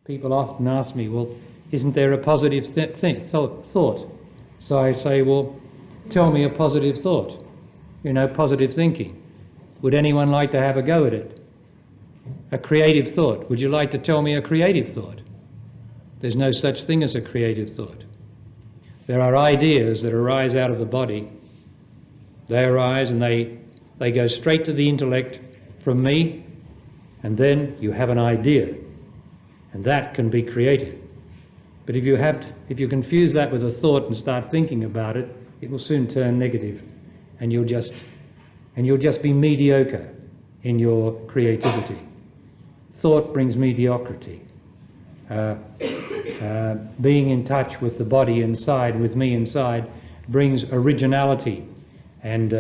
People often ask me, well, isn't there a positive thought? So I say, well, tell me a positive thought. You know, positive thinking. Would anyone like to have a go at it? A creative thought. Would you like to tell me a creative thought? There's no such thing as a creative thought. There are ideas that arise out of the body. They arise and they go straight to the intellect from me, and then you have an idea, and that can be created. But if you confuse that with a thought and start thinking about it, it will soon turn negative, and you'll just be mediocre in your creativity. Thought brings mediocrity. Being in touch with the body inside, with me inside, brings originality, and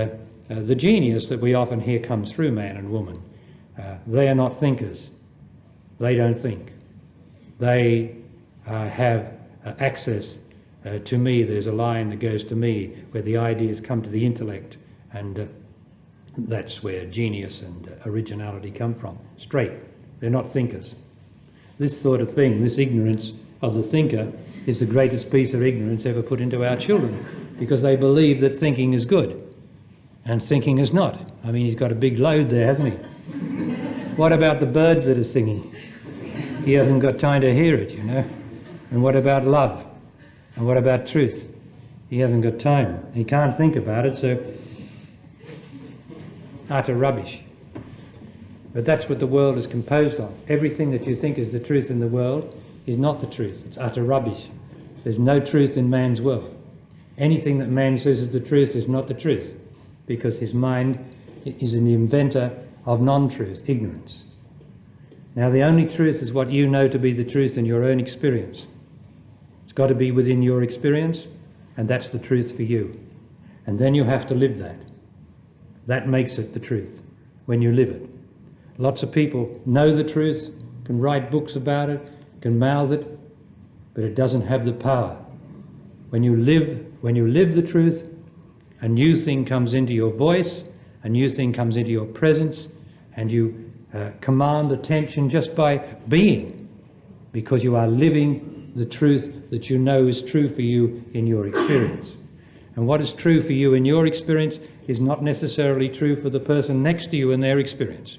the genius that we often hear comes through man and woman. They are not thinkers. They don't think. They have access to me. There's a line that goes to me where the ideas come to the intellect, and that's where genius and originality come from. Straight. They're not thinkers. This sort of thing, this ignorance of the thinker, is the greatest piece of ignorance ever put into our children, because they believe that thinking is good and thinking is not. I mean, he's got a big load there, hasn't he? What about the birds that are singing? He hasn't got time to hear it, you know. And what about love? And what about truth? He hasn't got time. He can't think about it, so utter rubbish. But that's what the world is composed of. Everything that you think is the truth in the world is not the truth. It's utter rubbish. There's no truth in man's world. Anything that man says is the truth is not the truth, because his mind is an inventor of non-truth, ignorance. Now, the only truth is what you know to be the truth in your own experience. It's got to be within your experience, and that's the truth for you. And then you have to live that. That makes it the truth, when you live it. Lots of people know the truth, can write books about it, can mouth it, but it doesn't have the power. When you live the truth, a new thing comes into your voice, a new thing comes into your presence, and you command attention just by being, because you are living the truth that you know is true for you in your experience. And what is true for you in your experience is not necessarily true for the person next to you in their experience.